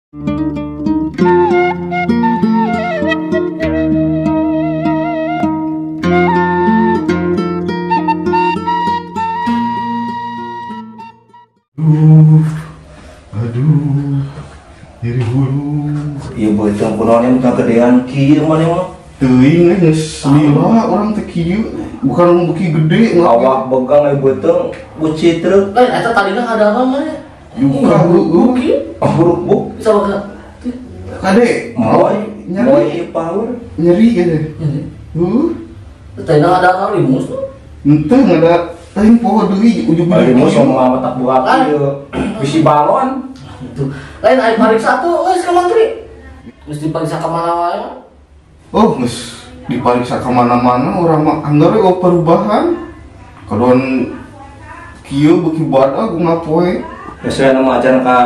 Aduh, nyeri hulu. Iya bocah punanya minta gedean kieu mah mah. Teuing geus lila orang teh kieu, bukan orang beki gede. Awak begang ai beuteung buci truk. Eta tadina ada apa mah? Yuka Buki. Buruk buk. Bisa bakal. Kade, Moy nyeri, power. nyeri kade. Tadina ada apa limus tuh? Henteu ngada teuing poho deui ujug Bari mah sama matak buah kieu. Bisi balon. Itu. Lain air pariksa tuh geus ka mantri. Geus dipariksa ka mana wae. Oh, geus dipariksa ka mana-mana orang mah anggar we perubahan. Kadoan kieu beki badag ngapoe. Sesuai nama acan ka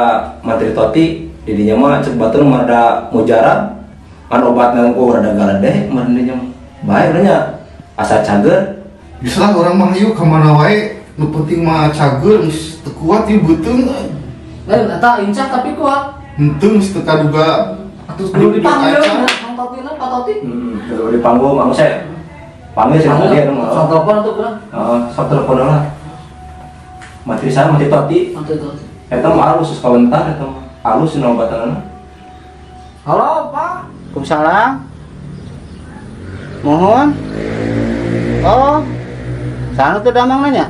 Materi Toti, didinya mah cek batur marada mujarab. Kan obatna ku rada galedeh maradinya mah. Bae urangnya asa cager. Bisa lah orang mah hayu ka mana wae, nu penting mah cager geus teu kuat ieu beuteung. Lain eta incak tapi kuat. Henteu geus teu kaduga. Atuh kudu dipanggil Kang Totina, Pak Toti. Terus di panggung mang saya. Panggil cenah dia mah. Sok telepon tuh kan. Heeh, sok telepon lah. Materi saya Materi Toti. Mantri Toti. Eta mah alus kawentar eta mah. Alus cenah obatanna. Halo, Pak. Waalaikumsalam. Mohon. Oh. Sana tuh damang nanya.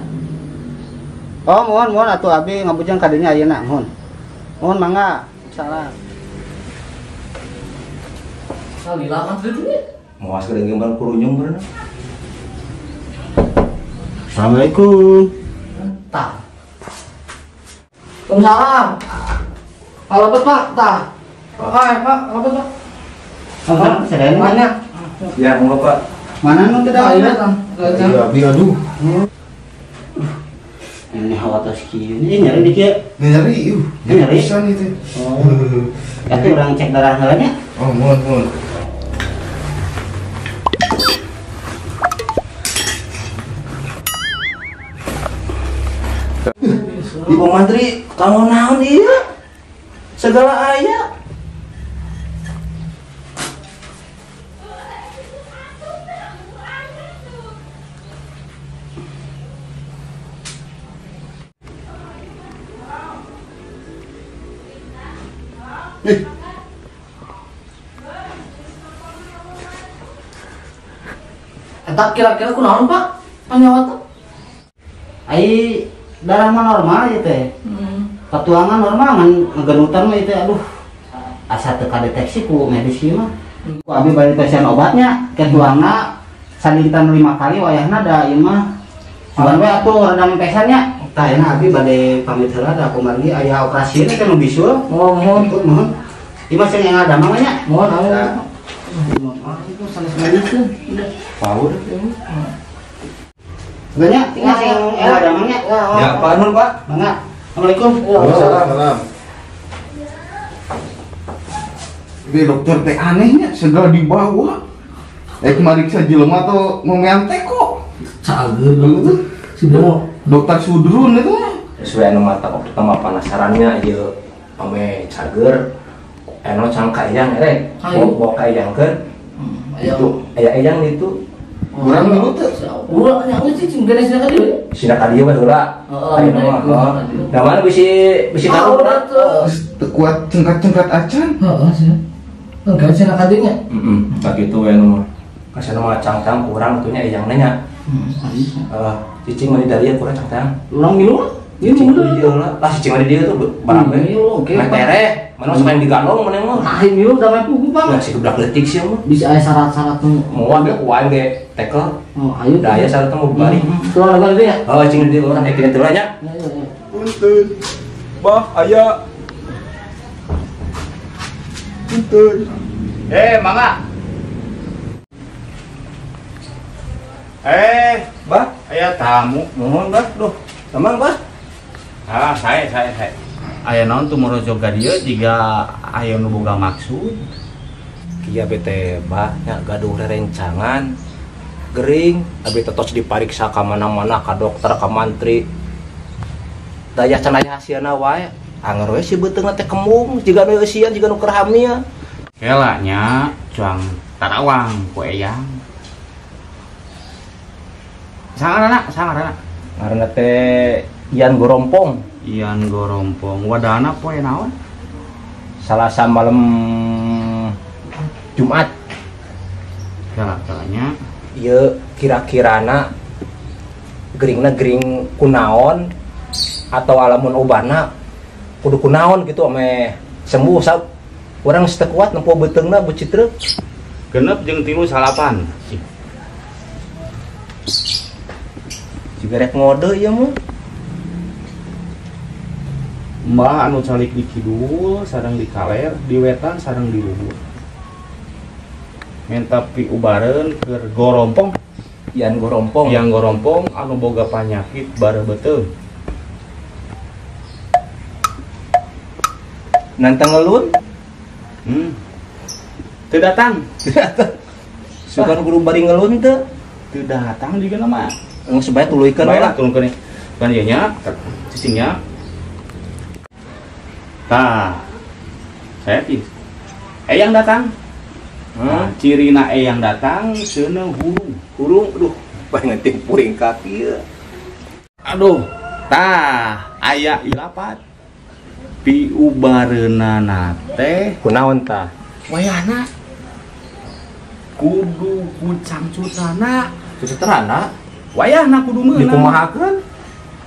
Oh, mohon atuh abi ngabujang kadinya ayeuna, mohon. Mohon mangga. Salam. Salila mantri duit. Moas ke gambar kurunyung berenang. Assalamualaikum. Tah. Waalaikumsalam. Halo, Pak. Tah. Pak, apa Pak? Oh, sedang Mana? Ya, monggo Pak. Mana nu teh Ayo, damang? Kang. Abi aduh. Ini hawa tos kieu. Ini nyari di kieu. Nyeri Nyeri? pisan itu. Oh. Atuh urang cek darah heula nya. Oh, mohon. Ibu Mantri, kamu naon dia? Segala aya. Eta kira-kira kunaon, Pak? Panyawa tuh. Ai darah mah normal ieu teh. Patuangan normal ngan ngegenutan mah itu aduh asa teu kadeteksi ku medis ieu mah. Ku abi bari tesian obatnya ke tuangna salintan 5 kali wayahna da ieu mah. Cuman we atuh rada mempesannya. Tah enak abi bade pamit heula da kumargi aya operasi teh nu bisul. Mohon. Ieu mah sing ada mah nya. Mohon ayo. Ah itu sanes medikeun. Power. Banyak tinggal sing ada mah nya. Ya, Pak Nur, Pak. Mangga. Assalamualaikum. Salam. Bi dokter teh anehnya segala dibawa. Kemariksa jelema tuh momean teh kok. Cager gitu. Sudah. Dokter Sudrun itu. Sesuai anu mata pertama penasarannya ieu ame cager. Eno cangka eyang erek. Bawa ka eyangkeun. Itu aya eyang itu. Kurang dulu tuh. Urang nya sih cing geus ka dieu. Sina ka dieu mah heula. Ayeuna mah. Da mana bisi karo berat. Teu kuat cengkat-cengkat acan. Heeh sih. Enggak sih ka dieu nya. Tak kitu we nu mah. Kasana mah cangtang kurang atunya eyang nya. Cicing mah di dari kurang cangtang. Urang milu. Cicing di dieu lah. Lah cicing mah di dieu tuh barang we. Oke. Tere. Mana sampai digandong mana mah. Nah, milu da mah pugu Ya Pak. si gebrak leutik sih mah. Bisa aya syarat-syarat nu. Moal ge kuain ge tekel. Oh, ayo. Da aya syarat mah bari. Tuh ada dia ya. Oh cing di urang ekeun teh nya. Punten. Bah, aya. Punten. Mangga. Bah, Aya tamu. mohon bah, duh. Tamang bah. Saya. Aya naon tuh morojo ka dieu jiga aya nu boga maksud. Kieu bete bah nya gaduh rerencangan. Gering, abi tetos dipariksa ka mana-mana ka dokter ka mantri. Daya can aya hasilna wae. anger we si beuteung teh kembung jiga nu eusian jiga nu keur hamil. Kelanya cuang tarawang ku eyang. Sangarana. Ngaranna teh Ian Gorompong. Ian Gorompong. Wadana poe naon? Salasa malam Jumat. Kelanya Ieu kira-kirana geringna gering kunaon atau alamun obana kudu kunaon gitu ame sembuh sab urang teu kuat nempo beuteungna beucit truk. genep jeung 3 salapan. Juga rek ngode ieu mah. Mbah anu calik di kidul sareng di kaler, di wetan sareng di luhur. Menta pi ubareun keur Gorompong. Ian Gorompong. Yang Gorompong anu boga panyakit bareuh beuteung. Nantang ngelun. Teu datang. Suka guru bari ngelun teu. Teu datang juga nama. Geus sebae tuluykeun Baiklah lah. turunkeun kan ieu nya, cicingnya. Tah. Saya ti. Eyang datang. Nah, cirina eyang datang seuneu hurung. Aduh, bae ngeting puring kaki ya. Aduh, tah aya ilapat. Pi ubareunana teh Kunaon tah? wayahna kudu kucangcutana. Cucuterana Wayahna kudu meunang. dikumahakeun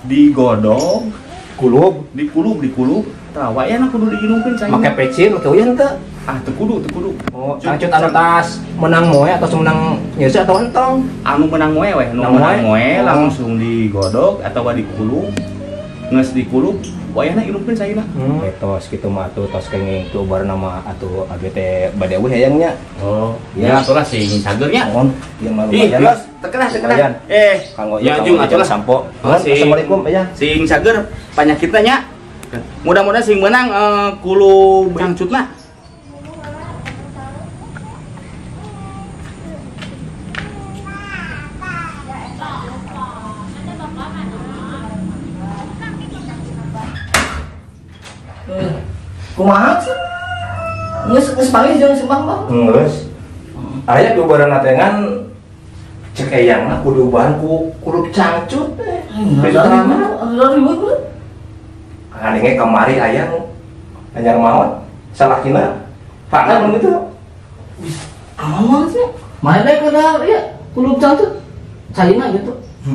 Digodog, kulub, dikulub. Tah wayahna kudu diinungkeun cai. make pecin, make uyan teu. Ah, teu kudu. Oh, lanjut anu tas menang moe atau menang nyeuseut atau entong? Anu menang moe we, nu Menang menang moe. moe langsung digodog atawa dikulub. Nges dikulub, wayahna inungkeun caina. Tos kitu mah atuh tos kenging tu bar nama atuh abdi teh bade eueuh hayangnya. Oh, Ya. ya atulah sing cagernya. Mohon ieu mah Ih, lumayan. Yos, tekenah. Lumayan. Kanggo Ya jeung atulah sampo. Sing- Assalamualaikum ya. Sing cager panyakitna nya. Mudah-mudahan sing menang kulub cangcutna. Kumaha sih? Geus panggil jeung sembah Bang. Geus. Aya piubaran atengan cek eyangna kudu ubahan ku kulub cangcut teh. Ada ribut bro. Kanenge kamari ayang anyar maot salakina. Fakna begitu. Aman sih. Mana kena ya kulub cangcut. Caina gitu.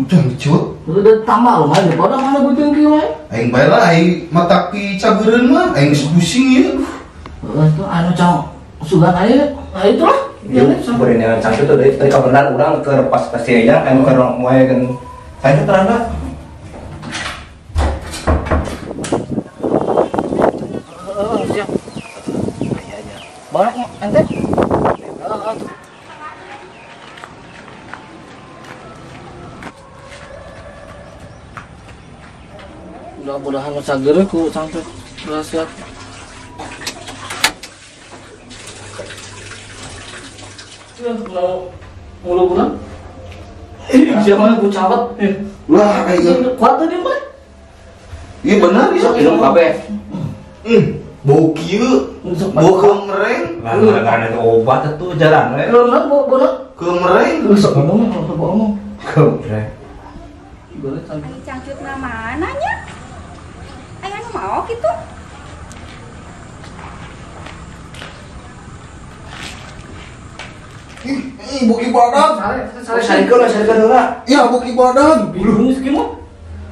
Cangcut. Udah tambah lumayan daripada mana beuteung kieu we. Aing bae lah aing mataki cagereun mah aing geus pusing ieu. Itu anu cang sugan aya. Nah itulah. Ieu sampeureun yang cangcut teh tadi kabenar urang keur pas si eyang anu keur moe kan. Cangcut terangga. Siap. Barak ente. Mudah-mudahan cager ku cangcut rahasia. Ya, mulu bulan. Siapa ku cawat? Lah aing Kuat tadi mah. ieu bener ieu. Minum kabeh. Bau kieu, bau kemereng, Lah karena itu obat itu jalan we. Kalau boleh. kemereng. Sok ngomong, sok ngomong. Kebre. Boleh cager. Cangcut na mananya? Aya nu mau gitu? Ih, buki badan. Sarikeun heula. Ya buki badan. Bulu geus kieu mah.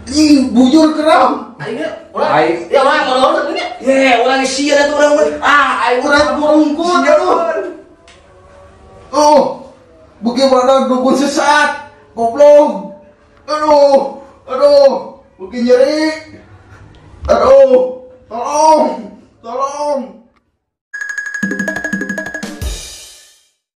Ih, bujur keram. Aing ya orang kalau ini. Ye, urang sia atuh urang mah. Aing urat burungkut. Oh, buki badan dukun sesat. Goblok. Aduh, buki nyeri. Aduh, tolong.